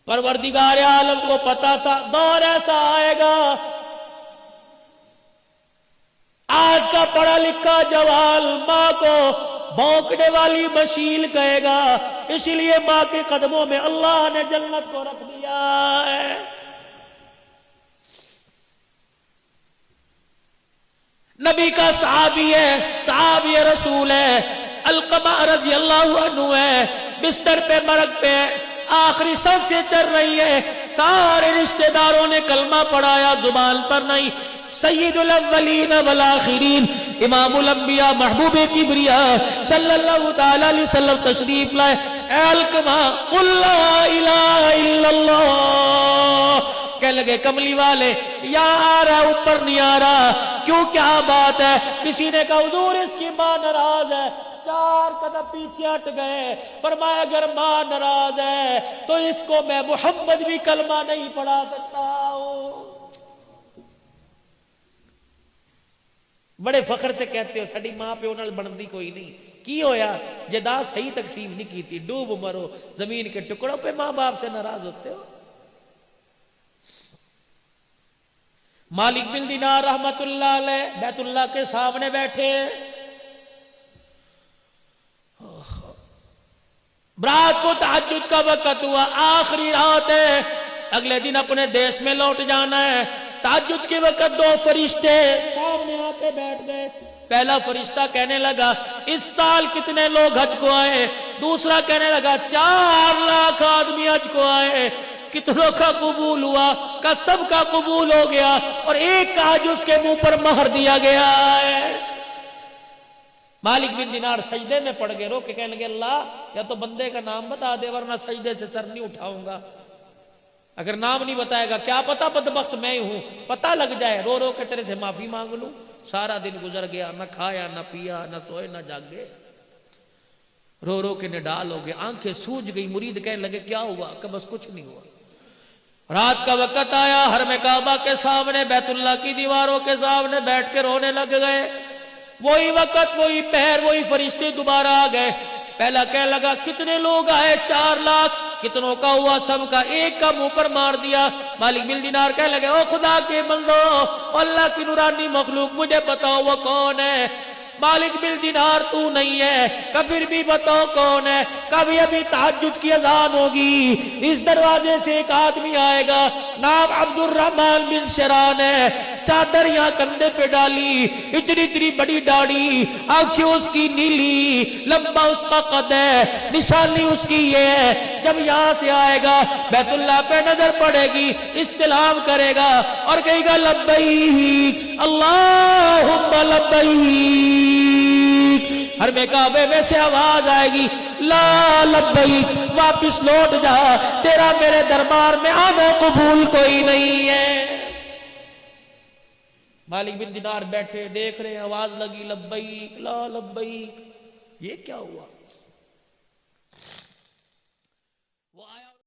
پروردگار عالم کو پتا تھا دور ایسا آئے گا، آج کا پڑھا لکھا جوان ماں کو بھونکنے والی مشیل کہے گا، اسی لیے ماں کے قدموں میں اللہ نے جنت کو رکھ دیا ہے۔ نبی کا صحابی ہے، صحابی رسول ہے، علقمہ رضی اللہ عنہ ہے، بستر پہ مرگ پہ آخری سانس سے چل رہی ہے، سارے رشتہ داروں نے کلمہ پڑھایا، زبان پر نہیں۔ سید الاولین والآخرین، امام الانبیاء، محبوب کبریاء صلی اللہ تعالی علیہ وسلم تشریف لائے۔ اے علقمہ قل لا الہ الا اللہ، کہنے لگے کملی والے یہاں آ رہا ہے، اوپر نہیں آ رہا، کیوں کیا بات ہے؟ کسی نے کہا حضور اس کی ماں ناراض ہے، 4 قدم پیچھے ہٹ گئے، فرمایا اگر ماں ناراض ہے تو اس کو میں محمد بھی کلمہ نہیں پڑھا سکتا ہوں۔ بڑے فخر سے کہتے ہو ساڈی ماں پیو نال بندی کوئی نہیں، کی ہویا جائیداد صحیح تقسیم نہیں کی تھی، ڈوب مرو زمین کے ٹکڑوں پہ ماں باپ سے ناراض ہوتے ہو۔ مالک بن دینار رحمت اللہ علیہ بیت اللہ کے سامنے بیٹھے، رات کو تہجد کا وقت ہوا، آخری رات ہے، اگلے دن اپنے دیش میں لوٹ جانا ہے۔ تہجد کے وقت 2 فرشتے سامنے آتے بیٹھ گئے۔ پہلا فرشتہ کہنے لگا اس سال کتنے لوگ حج کو آئے؟ دوسرا کہنے لگا 4 لاکھ آدمی حج کو آئے، کتنوں کا قبول ہوا؟ کا سب کا قبول ہو گیا، اور ایک کا حج اس کے منہ پر مہر دیا گیا ہے۔ مالک بن دینار سجدے میں پڑ گئے، رو کے کہنے لگے اللہ یا تو بندے کا نام بتا دے ورنہ سجدے سے سر نہیں اٹھاؤں گا، اگر نام نہیں بتائے گا کیا پتا بدبخت میں ہی ہوں، پتہ لگ جائے، رو رو کے تیرے سے معافی مانگ لوں۔ سارا دن گزر گیا، نہ کھایا نہ پیا نہ سوئے نہ جاگے، رو رو کے نڈال ہو گئے، آنکھیں سوج گئی۔ مرید کہنے لگے کیا ہوا؟ کہ بس کچھ نہیں ہوا۔ رات کا وقت آیا، حرم کعبہ کے سامنے بیت اللہ کی دیواروں کے سامنے بیٹھ کے رونے لگ گئے۔ وہی وقت وہی پہر وہی فرشتے دوبارہ آ گئے۔ پہلا کہنے لگا کتنے لوگ آئے؟ 4 لاکھ۔ کتنوں کا ہوا؟ سب کا۔ ایک کا منہ پر مار دیا۔ مالک بن دینار کہنے لگے او خدا کے بندو، اللہ کی نورانی مخلوق مجھے بتاؤ وہ کون ہے؟ مالک بن دینار تو نہیں ہے، کبھی بھی بتاؤ کون ہے؟ کبھی ابھی تہجد کی اذان ہوگی، اس دروازے سے ایک آدمی آئے گا، نام عبد الرحمن بن شران ہے، چادر یہاں کندھے پہ ڈالی، اتنی بڑی داڑھی، آنکھیں اس کی نیلی، لمبا اس کا قد ہے، نشانی اس کی یہ ہے، جب یہاں سے آئے گا بیت اللہ پہ نظر پڑے گی، استلام کرے گا اور کہے گا لبیک اللہم لبیک۔ حرم کعبے میں سے آواز آئے گی لا لبیک، واپس لوٹ جا، تیرا میرے دربار میں آنا قبول کوئی نہیں ہے۔ مالک بن دینار بیٹھے دیکھ رہے ہیں، آواز لگی لبیک لا لبیک، یہ کیا ہوا؟